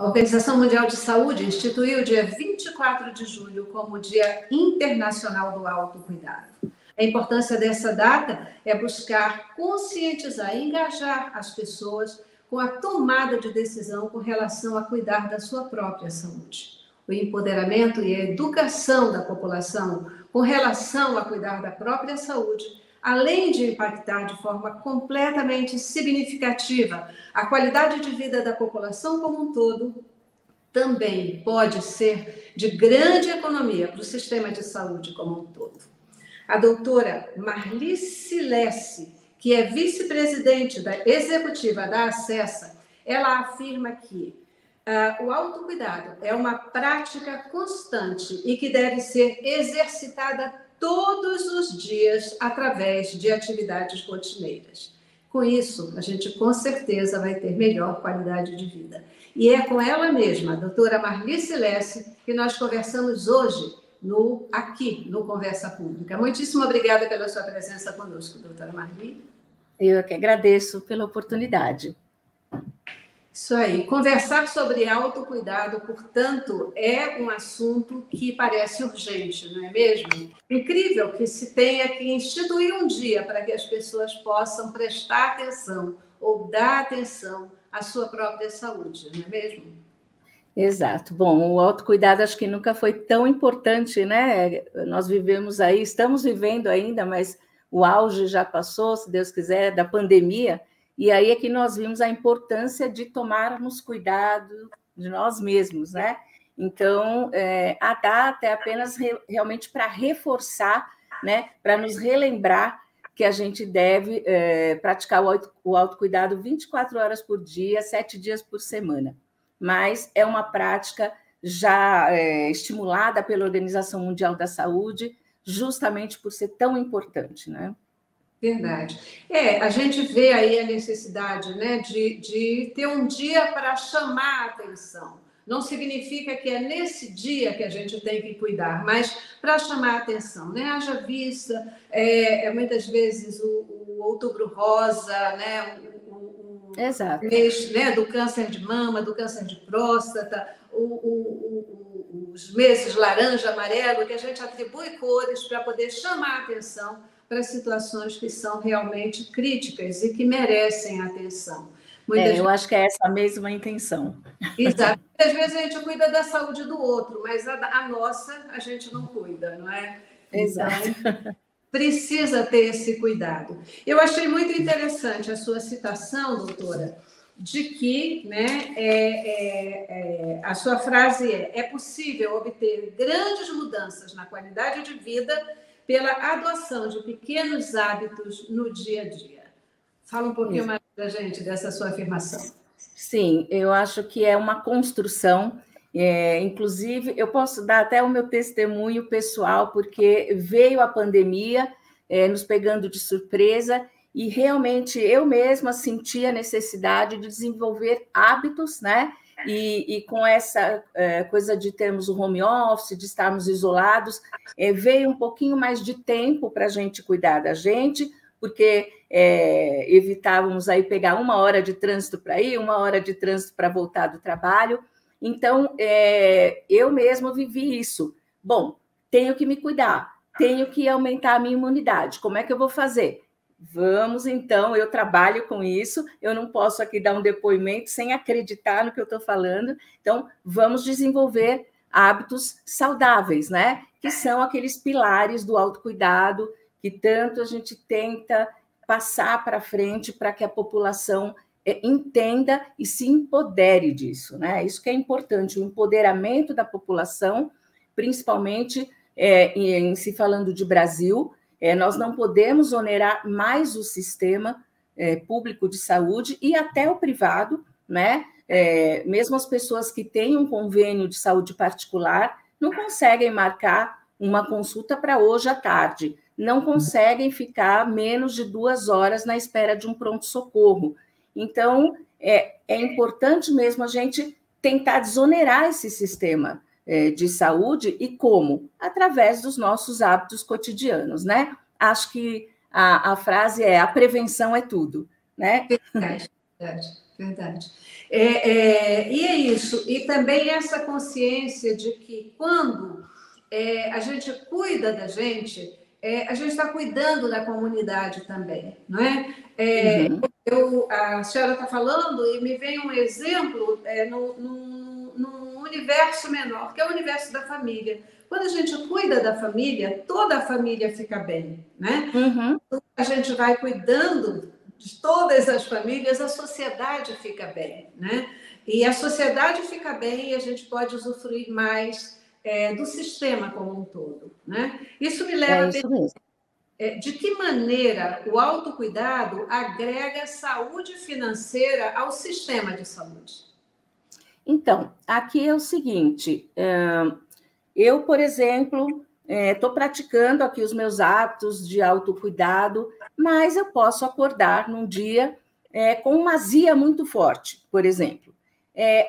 A Organização Mundial de Saúde instituiu o dia 24 de julho como Dia Internacional do Autocuidado. A importância dessa data é buscar conscientizar e engajar as pessoas com a tomada de decisão com relação a cuidar da sua própria saúde. O empoderamento e a educação da população com relação a cuidar da própria saúde, além de impactar de forma completamente significativa a qualidade de vida da população como um todo, também pode ser de grande economia para o sistema de saúde como um todo. A doutora Marlice Lesse, que é vice-presidente executiva da Acessa, ela afirma que o autocuidado é uma prática constante e que deve ser exercitada todos os dias através de atividades rotineiras. Com isso, a gente com certeza vai ter melhor qualidade de vida. E é com ela mesma, a doutora Marlice Lesse, que nós conversamos hoje aqui no Conversa Pública. Muitíssimo obrigada pela sua presença conosco, doutora Marli. Eu que agradeço pela oportunidade. Isso aí. Conversar sobre autocuidado, portanto, é um assunto que parece urgente, não é mesmo? Incrível que se tenha que instituir um dia para que as pessoas possam prestar atenção ou dar atenção à sua própria saúde, não é mesmo? Exato. Bom, o autocuidado acho que nunca foi tão importante, né? Nós vivemos aí, estamos vivendo ainda, mas o auge já passou, se Deus quiser, da pandemia, e aí é que nós vimos a importância de tomarmos cuidado de nós mesmos, né? Então, a data é apenas realmente para reforçar, né? Para nos relembrar que a gente deve praticar o autocuidado 24 horas por dia, 7 dias por semana. Mas é uma prática já estimulada pela Organização Mundial da Saúde, justamente por ser tão importante, né? Verdade. A gente vê aí a necessidade, né, de ter um dia para chamar a atenção. Não significa que é nesse dia que a gente tem que cuidar, mas para chamar a atenção, né? Haja vista, muitas vezes o Outubro Rosa, né? Exato. Mês, né, do câncer de mama, do câncer de próstata, os meses laranja, amarelo, que a gente atribui cores para poder chamar a atenção para situações que são realmente críticas e que merecem atenção. Eu acho que é essa a mesma intenção. Exato. Muitas vezes a gente cuida da saúde do outro, mas a nossa a gente não cuida, não é? Exato. Então, precisa ter esse cuidado. Eu achei muito interessante a sua citação, doutora, de que, né, a sua frase é possível obter grandes mudanças na qualidade de vida pela adoção de pequenos hábitos no dia a dia. Fala um pouquinho mais para a gente dessa sua afirmação. Sim, eu acho que é uma construção. Inclusive, eu posso dar até o meu testemunho pessoal, porque veio a pandemia nos pegando de surpresa e realmente eu mesma senti a necessidade de desenvolver hábitos, né? E com essa coisa de termos o home office, de estarmos isolados, veio um pouquinho mais de tempo para a gente cuidar da gente, porque evitávamos aí pegar 1 hora de trânsito para ir, 1 hora de trânsito para voltar do trabalho. Então, eu mesma vivi isso. Bom, tenho que me cuidar, tenho que aumentar a minha imunidade. Como é que eu vou fazer? Vamos, então, eu trabalho com isso, eu não posso aqui dar um depoimento sem acreditar no que eu estou falando. Então, vamos desenvolver hábitos saudáveis, né? Que são aqueles pilares do autocuidado que tanto a gente tenta passar para frente para que a população entenda e se empodere disso, né? Isso que é importante, o empoderamento da população, principalmente em se falando de Brasil, nós não podemos onerar mais o sistema público de saúde e até o privado, né? Mesmo as pessoas que têm um convênio de saúde particular não conseguem marcar uma consulta para hoje à tarde, não conseguem ficar menos de 2 horas na espera de um pronto-socorro. Então, é importante mesmo a gente tentar desonerar esse sistema de saúde e como? Através dos nossos hábitos cotidianos, né? Acho que a frase a prevenção é tudo, né? Verdade, verdade. Verdade. E é isso. E também essa consciência de que quando a gente cuida da gente, a gente está cuidando da comunidade também, não é? A senhora está falando e me vem um exemplo num universo menor, que é o universo da família. Quando a gente cuida da família, toda a família fica bem, né? A gente vai cuidando de todas as famílias, a sociedade fica bem, né? E a sociedade fica bem e a gente pode usufruir mais do sistema como um todo, né? Isso me leva a pensar de que maneira o autocuidado agrega saúde financeira ao sistema de saúde. Então, aqui é o seguinte, eu, por exemplo, estou praticando aqui os meus atos de autocuidado, mas eu posso acordar num dia com uma azia muito forte, por exemplo.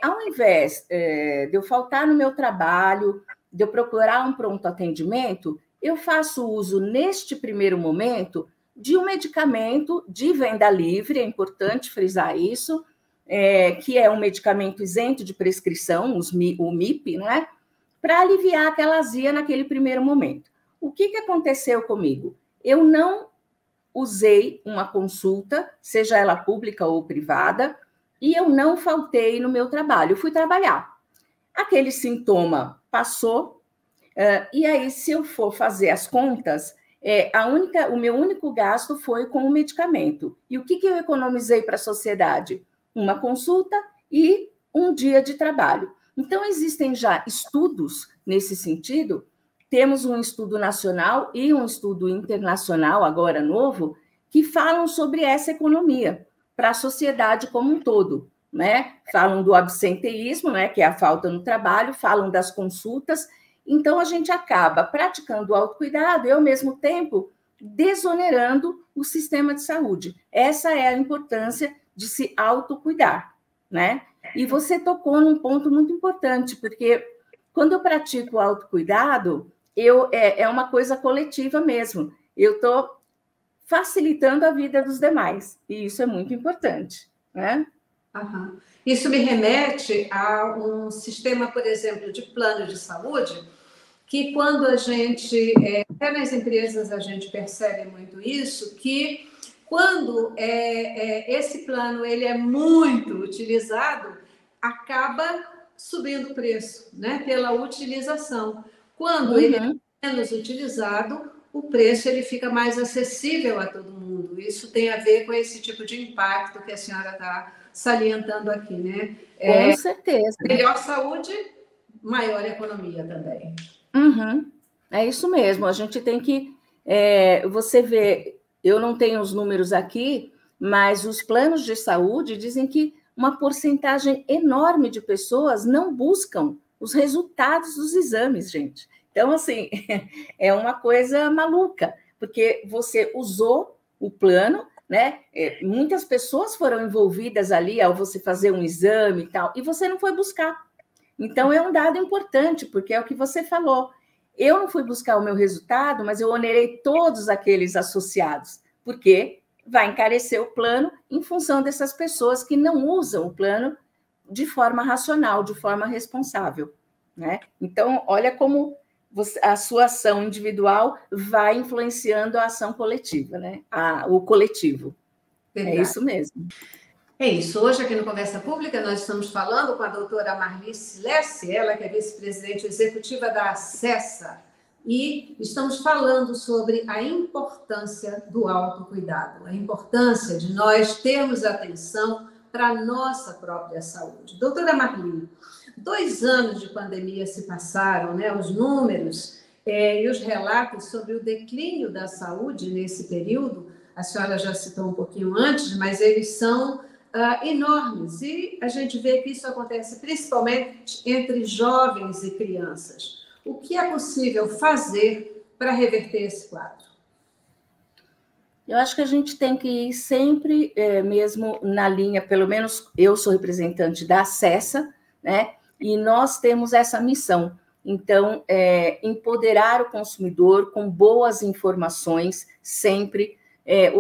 Ao invés de eu faltar no meu trabalho, de eu procurar um pronto atendimento, eu faço uso, neste primeiro momento, de um medicamento de venda livre, é importante frisar isso, que é um medicamento isento de prescrição, o MIP, né? Para aliviar aquela azia naquele primeiro momento. O que aconteceu comigo? Eu não usei uma consulta, seja ela pública ou privada, e eu não faltei no meu trabalho. Eu fui trabalhar. Aquele sintoma passou, e aí, se eu for fazer as contas, o meu único gasto foi com o medicamento. E o que eu economizei para a sociedade? Uma consulta e um dia de trabalho. Então, existem já estudos nesse sentido. Temos um estudo nacional e um estudo internacional, agora novo, que falam sobre essa economia para a sociedade como um todo, né? Falam do absenteísmo, né, que é a falta no trabalho, falam das consultas. Então, a gente acaba praticando o autocuidado e, ao mesmo tempo, desonerando o sistema de saúde. Essa é a importância de se autocuidar, né? E você tocou num ponto muito importante, porque quando eu pratico o autocuidado, é uma coisa coletiva mesmo. Eu estou facilitando a vida dos demais, e isso é muito importante, né? Uhum. Isso me remete a um sistema, por exemplo, de plano de saúde, que quando a gente, até nas empresas a gente percebe muito isso, que quando esse plano ele é muito utilizado, acaba subindo o preço, né, pela utilização. Quando ele é menos utilizado, o preço ele fica mais acessível a todo mundo. Isso tem a ver com esse tipo de impacto que a senhora está salientando aqui, né? Com certeza. Melhor saúde, maior economia também. É isso mesmo. A gente tem que... você vê, eu não tenho os números aqui, mas os planos de saúde dizem que uma porcentagem enorme de pessoas não buscam os resultados dos exames, gente. Então, assim, é uma coisa maluca, porque você usou o plano, né? Muitas pessoas foram envolvidas ali ao você fazer um exame e tal, e você não foi buscar. Então, é um dado importante, porque é o que você falou. Eu não fui buscar o meu resultado, mas eu onerei todos aqueles associados, porque vai encarecer o plano em função dessas pessoas que não usam o plano de forma racional, de forma responsável, né? Então, olha como a sua ação individual vai influenciando a ação coletiva, né? O coletivo. Verdade. É isso mesmo. É isso. Hoje, aqui no Conversa Pública, nós estamos falando com a doutora Marlice Lesse, ela que é vice-presidente executiva da Acessa, e estamos falando sobre a importância do autocuidado, a importância de nós termos atenção para a nossa própria saúde. Doutora Marli, 2 anos de pandemia se passaram, né? Os números e os relatos sobre o declínio da saúde nesse período, a senhora já citou um pouquinho antes, mas eles são enormes, e a gente vê que isso acontece principalmente entre jovens e crianças. O que é possível fazer para reverter esse quadro? Eu acho que a gente tem que ir sempre mesmo na linha, pelo menos eu sou representante da Acessa, né? E nós temos essa missão. Então, empoderar o consumidor com boas informações sempre.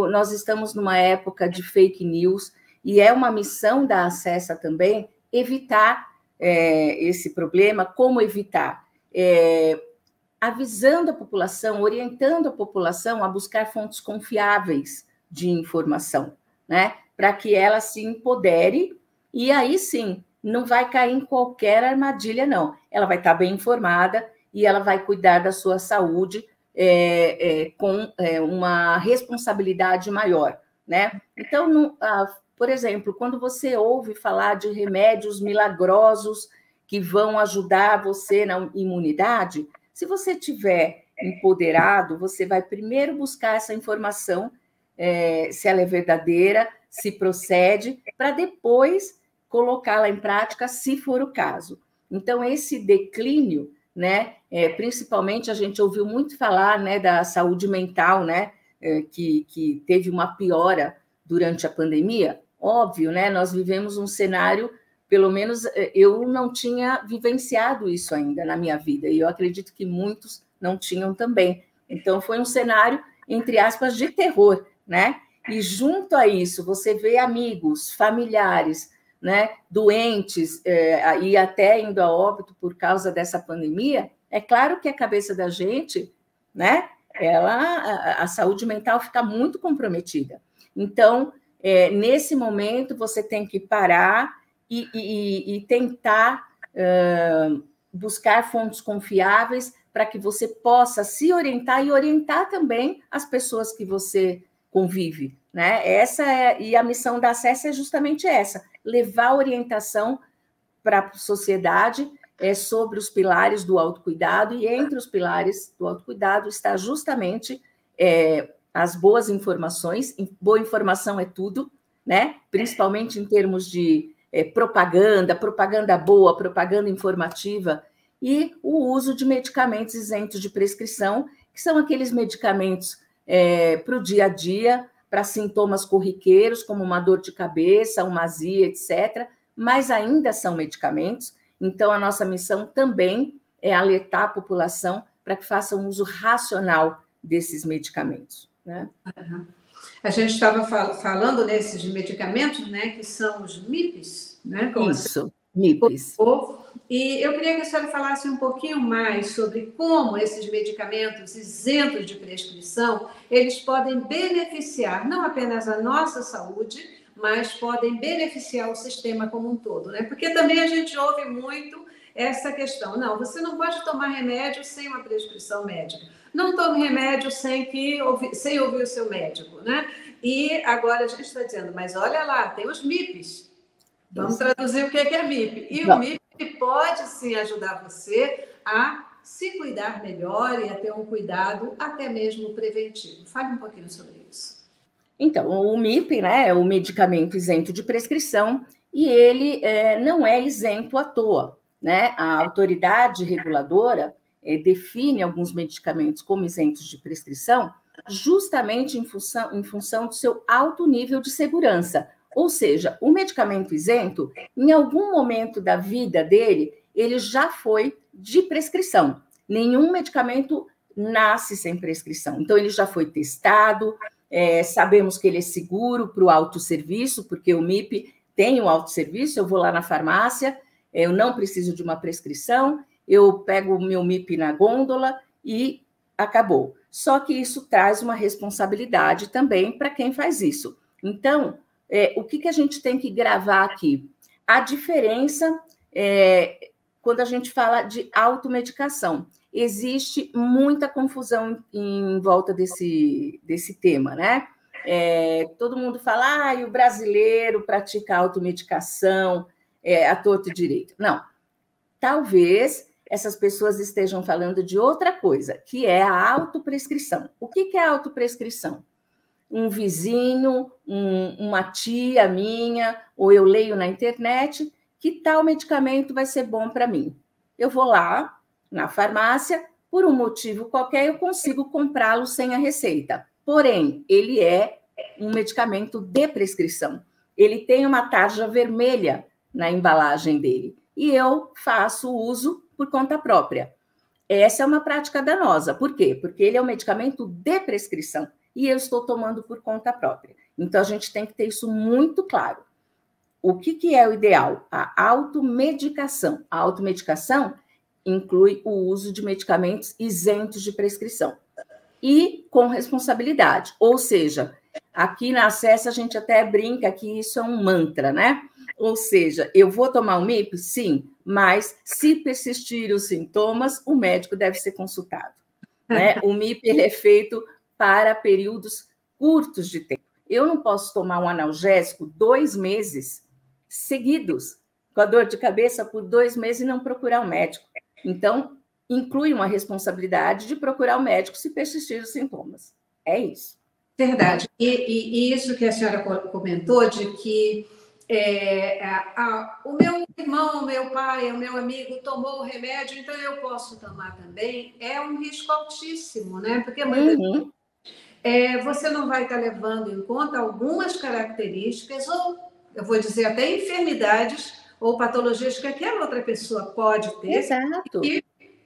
Nós estamos numa época de fake news, E é uma missão da Acessa também evitar esse problema. Como evitar? Avisando a população, orientando a população a buscar fontes confiáveis de informação, né? Para que ela se empodere, e aí sim, não vai cair em qualquer armadilha, não. Ela vai estar bem informada e ela vai cuidar da sua saúde com uma responsabilidade maior, né? Então, por exemplo, quando você ouve falar de remédios milagrosos que vão ajudar você na imunidade, se você tiver empoderado, você vai primeiro buscar essa informação, se ela é verdadeira, se procede, para depois colocá-la em prática, se for o caso. Então, esse declínio, né, principalmente a gente ouviu muito falar, né, da saúde mental, né, que teve uma piora durante a pandemia. Óbvio, né, nós vivemos um cenário, pelo menos eu não tinha vivenciado isso ainda na minha vida, e eu acredito que muitos não tinham também. Então, foi um cenário, entre aspas, de terror, né? E junto a isso, você vê amigos, familiares, né, doentes, e até indo a óbito por causa dessa pandemia. É claro que a cabeça da gente, né, a saúde mental fica muito comprometida. Então, nesse momento, você tem que parar e tentar buscar fontes confiáveis para que você possa se orientar e orientar também as pessoas que você convive, né? E a missão da Acessa é justamente essa: levar orientação para a sociedade sobre os pilares do autocuidado, e entre os pilares do autocuidado está justamente as boas informações. Boa informação é tudo, né? Principalmente em termos de propaganda boa, propaganda informativa, e o uso de medicamentos isentos de prescrição, que são aqueles medicamentos para o dia a dia, para sintomas corriqueiros, como uma dor de cabeça, uma azia, etc., mas ainda são medicamentos. Então, a nossa missão também é alertar a população para que faça um uso racional desses medicamentos, né? Uhum. A gente estava falando nesses medicamentos, né, que são os MIPs, né? Isso, MIPs. E eu queria que a senhora falasse um pouquinho mais sobre como esses medicamentos isentos de prescrição, eles podem beneficiar não apenas a nossa saúde, mas podem beneficiar o sistema como um todo, né? Porque também a gente ouve muito essa questão. Não, você não pode tomar remédio sem uma prescrição médica. Não tome remédio sem ouvir o seu médico, né? E agora a gente está dizendo, mas olha lá, tem os MIPs. Vamos traduzir o que é MIP. E o MIP pode sim ajudar você a se cuidar melhor e a ter um cuidado até mesmo preventivo. Fale um pouquinho sobre isso. Então, o MIP, né, é o medicamento isento de prescrição, e ele não é isento à toa, né? A autoridade reguladora define alguns medicamentos como isentos de prescrição justamente em função do seu alto nível de segurança. Ou seja, o medicamento isento, em algum momento da vida dele, ele já foi de prescrição. Nenhum medicamento nasce sem prescrição. Então, ele já foi testado, sabemos que ele é seguro para o autosserviço, porque o MIP tem o autosserviço. Eu vou lá na farmácia, eu não preciso de uma prescrição, eu pego o meu MIP na gôndola e acabou. Só que isso traz uma responsabilidade também para quem faz isso. Então, o que a gente tem que gravar aqui? A diferença quando a gente fala de automedicação. Existe muita confusão em volta desse tema, né? Todo mundo fala, o brasileiro pratica automedicação à torto e direito. Não, talvez essas pessoas estejam falando de outra coisa, que é a autoprescrição. O que é a autoprescrição? Um vizinho, uma tia minha, ou eu leio na internet, que tal medicamento vai ser bom para mim? Eu vou lá na farmácia, por um motivo qualquer, eu consigo comprá-lo sem a receita. Porém, ele é um medicamento de prescrição. Ele tem uma tarja vermelha na embalagem dele. E eu faço uso por conta própria. Essa é uma prática danosa. Por quê? Porque ele é um medicamento de prescrição e eu estou tomando por conta própria. Então, a gente tem que ter isso muito claro. o que é o ideal? A automedicação. A automedicação inclui o uso de medicamentos isentos de prescrição e com responsabilidade. Ou seja, aqui na Acessa a gente até brinca que isso é um mantra, né? Ou seja, eu vou tomar um MIP? Sim, mas se persistirem os sintomas, o médico deve ser consultado. Né? O MIP ele é feito para períodos curtos de tempo. Eu não posso tomar um analgésico 2 meses seguidos, com a dor de cabeça por 2 meses e não procurar o médico. Então, inclui uma responsabilidade de procurar o médico se persistir os sintomas. É isso. Verdade. E isso que a senhora comentou de que o meu irmão, o meu pai, o meu amigo tomou o remédio, então eu posso tomar também, é um risco altíssimo, né? Porque muitas vezes você não vai estar levando em conta algumas características, ou eu vou dizer até enfermidades ou patologias que aquela outra pessoa pode ter. Exato.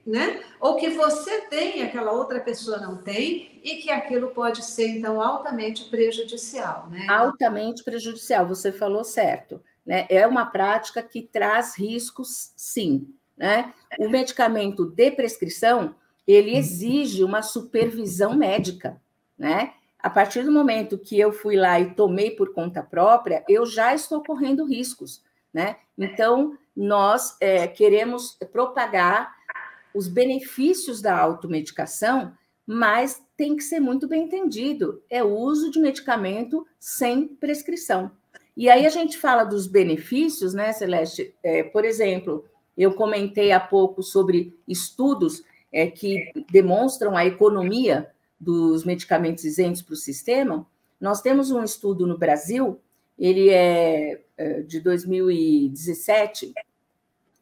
Né? Ou que você tem, aquela outra pessoa não tem, e que aquilo pode ser, então, altamente prejudicial. Né? Altamente prejudicial, você falou certo. Né? É uma prática que traz riscos, sim. Né? O medicamento de prescrição, ele exige uma supervisão médica. Né? A partir do momento que eu fui lá e tomei por conta própria, eu já estou correndo riscos. Né? Então, nós queremos propagar os benefícios da automedicação, mas tem que ser muito bem entendido. É o uso de medicamento sem prescrição. E aí a gente fala dos benefícios, né, Celeste? Por exemplo, eu comentei há pouco sobre estudos que demonstram a economia dos medicamentos isentos para o sistema. Nós temos um estudo no Brasil, ele é de 2017,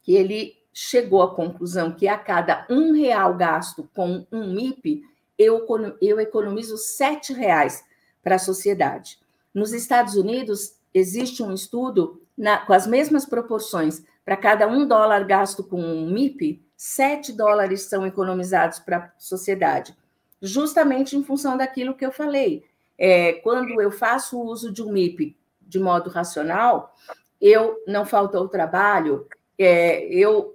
que ele chegou à conclusão que a cada R$1 gasto com um MIP, eu economizo R$7 para a sociedade. Nos Estados Unidos, existe um estudo com as mesmas proporções. Para cada $1 gasto com um MIP, $7 são economizados para a sociedade. Justamente em função daquilo que eu falei. Quando eu faço o uso de um MIP de modo racional, eu não falto ao trabalho, eu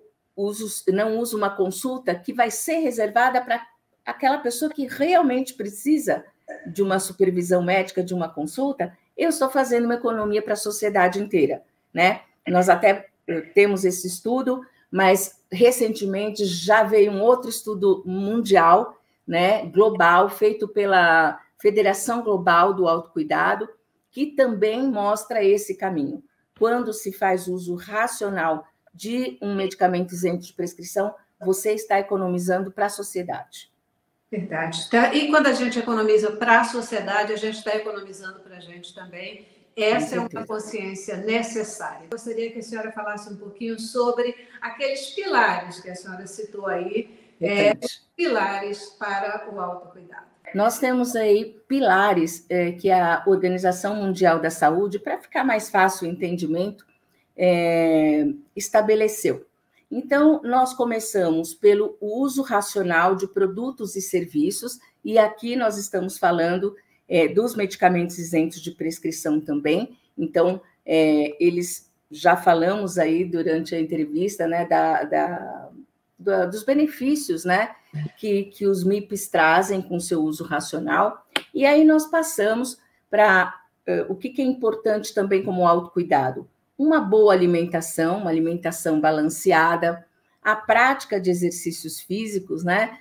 não uso uma consulta que vai ser reservada para aquela pessoa que realmente precisa de uma supervisão médica, de uma consulta, eu estou fazendo uma economia para a sociedade inteira, né? Nós até temos esse estudo, mas recentemente já veio um outro estudo mundial, né, global, feito pela Federação Global do Autocuidado, que também mostra esse caminho. Quando se faz uso racional de um medicamento isento de prescrição, você está economizando para a sociedade. Verdade. Tá? E quando a gente economiza para a sociedade, a gente está economizando para a gente também. Essa é uma consciência necessária. Eu gostaria que a senhora falasse um pouquinho sobre aqueles pilares que a senhora citou aí, pilares para o autocuidado. Nós temos aí pilares que a Organização Mundial da Saúde, para ficar mais fácil o entendimento, estabeleceu. Então, nós começamos pelo uso racional de produtos e serviços, e aqui nós estamos falando dos medicamentos isentos de prescrição também. Então, eles já falamos aí durante a entrevista, né, dos benefícios, né, que os MIPs trazem com seu uso racional. E aí nós passamos para o que é importante também como autocuidado. Uma boa alimentação, uma alimentação balanceada, a prática de exercícios físicos, né?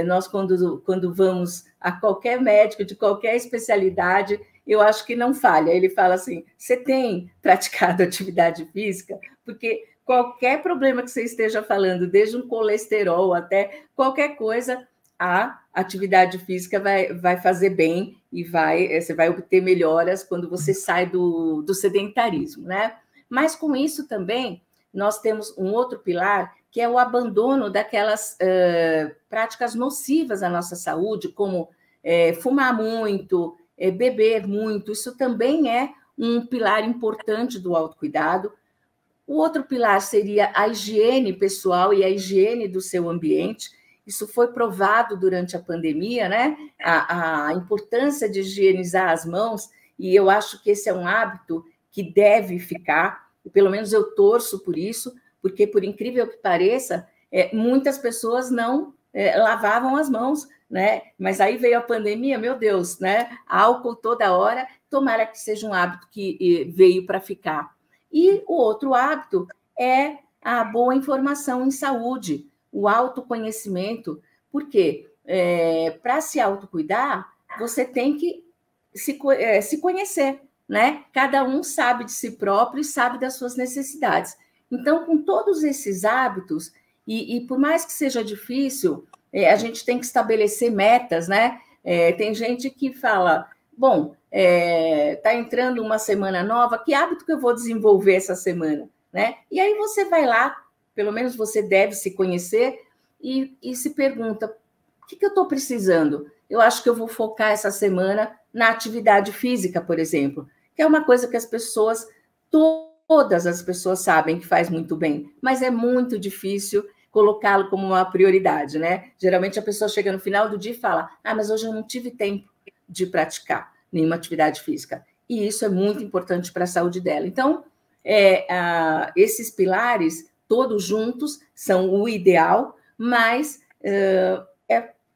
Nós, quando vamos a qualquer médico de qualquer especialidade, eu acho que não falha. Ele fala assim: você tem praticado atividade física? Porque qualquer problema que você esteja falando, desde um colesterol até qualquer coisa, a atividade física vai fazer bem e você vai obter melhoras quando você sai do sedentarismo, né? Mas com isso também nós temos um outro pilar, que é o abandono daquelas práticas nocivas à nossa saúde, como fumar muito, beber muito. Isso também é um pilar importante do autocuidado. O outro pilar seria a higiene pessoal e a higiene do seu ambiente. Isso foi provado durante a pandemia, né? A importância de higienizar as mãos, e eu acho que esse é um hábito que deve ficar, e pelo menos eu torço por isso, porque, por incrível que pareça, muitas pessoas não lavavam as mãos, né? Mas aí veio a pandemia, meu Deus, né? Álcool toda hora, tomara que seja um hábito que veio para ficar. E o outro hábito é a boa informação em saúde, o autoconhecimento, porque para se autocuidar, você tem que se conhecer, né? Cada um sabe de si próprio e sabe das suas necessidades. Então, com todos esses hábitos, e por mais que seja difícil, a gente tem que estabelecer metas, né? Tem gente que fala, bom, está entrando uma semana nova, que hábito que eu vou desenvolver essa semana, né? E aí você vai lá, pelo menos você deve se conhecer e se pergunta, o que eu estou precisando? Eu acho que eu vou focar essa semana na atividade física, por exemplo, que é uma coisa que as pessoas, todas as pessoas sabem que faz muito bem, mas é muito difícil colocá-lo como uma prioridade, né? Geralmente a pessoa chega no final do dia e fala, mas hoje eu não tive tempo de praticar nenhuma atividade física. E isso é muito importante para a saúde dela. Então, esses pilares, todos juntos, são o ideal, mas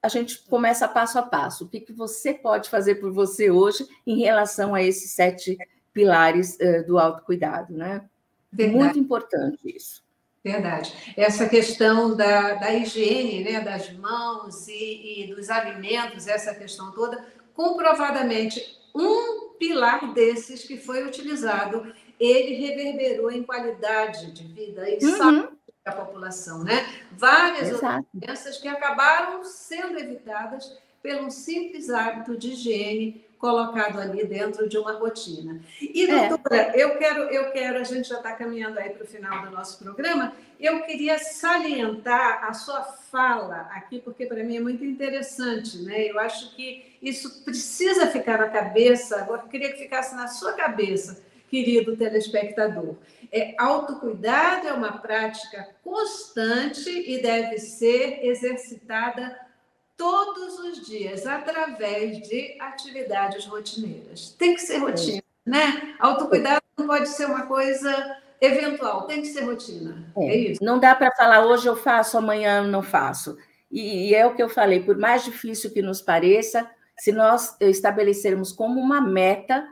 a gente começa passo a passo. O que você pode fazer por você hoje em relação a esses 7 pilares do autocuidado, né? Verdade. Muito importante isso. Verdade. Essa questão da higiene, né, das mãos e dos alimentos, essa questão toda, comprovadamente, um pilar desses que foi utilizado, ele reverberou em qualidade de vida e saúde da população, né? Várias outras doenças que acabaram sendo evitadas pelo simples hábito de higiene colocado ali dentro de uma rotina. E, doutora, eu quero, a gente já está caminhando aí para o final do nosso programa, eu queria salientar a sua fala aqui, porque para mim é muito interessante, né? Eu acho que isso precisa ficar na cabeça, agora eu queria que ficasse na sua cabeça, querido telespectador. Autocuidado é uma prática constante e deve ser exercitada todos os dias, através de atividades rotineiras. Tem que ser rotina, né? Autocuidado não pode ser uma coisa eventual, tem que ser rotina. É isso. Não dá para falar hoje eu faço, amanhã eu não faço. E é o que eu falei, por mais difícil que nos pareça, se nós estabelecermos como uma meta,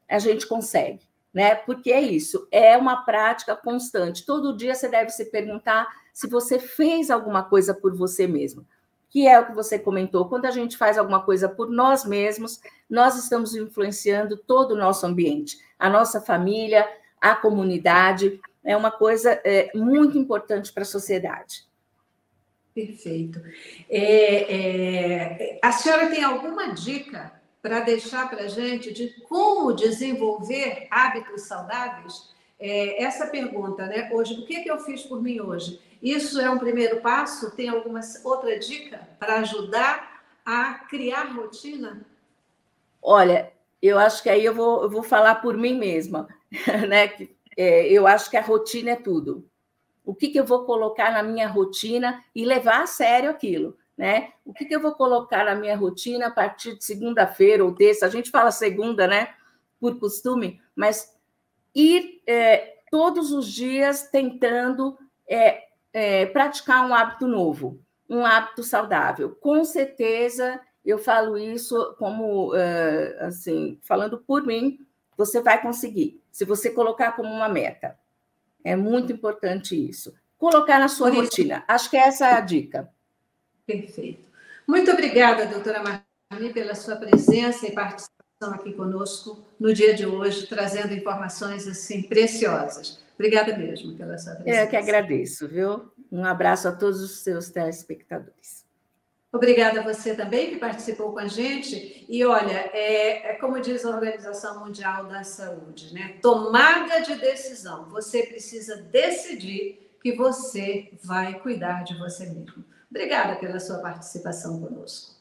a gente consegue, né? Porque é isso, é uma prática constante. Todo dia você deve se perguntar se você fez alguma coisa por você mesmo. Que é o que você comentou, quando a gente faz alguma coisa por nós mesmos, nós estamos influenciando todo o nosso ambiente, a nossa família, a comunidade, é uma coisa muito importante para a sociedade. Perfeito. A senhora tem alguma dica para deixar para a gente de como desenvolver hábitos saudáveis? Essa pergunta, né? Hoje, o que eu fiz por mim hoje? Isso é um primeiro passo? Tem alguma outra dica para ajudar a criar rotina? Olha, eu acho que aí eu vou falar por mim mesma, né? Eu acho que a rotina é tudo. O que eu vou colocar na minha rotina e levar a sério aquilo, né? O que eu vou colocar na minha rotina a partir de segunda-feira ou terça? A gente fala segunda, né? Por costume, mas ir todos os dias tentando praticar um hábito novo, um hábito saudável. Com certeza, eu falo isso como, assim, falando por mim, você vai conseguir, se você colocar como uma meta. É muito importante isso. Colocar na sua rotina. Acho que essa é a dica. Perfeito. Muito obrigada, doutora Marli, pela sua presença e participação aqui conosco no dia de hoje, trazendo informações assim preciosas. Obrigada mesmo pela sua presença. Eu que agradeço, viu? Um abraço a todos os seus telespectadores. Obrigada a você também que participou com a gente. E olha, como diz a Organização Mundial da Saúde, né? Tomada de decisão. Você precisa decidir que você vai cuidar de você mesmo. Obrigada pela sua participação conosco.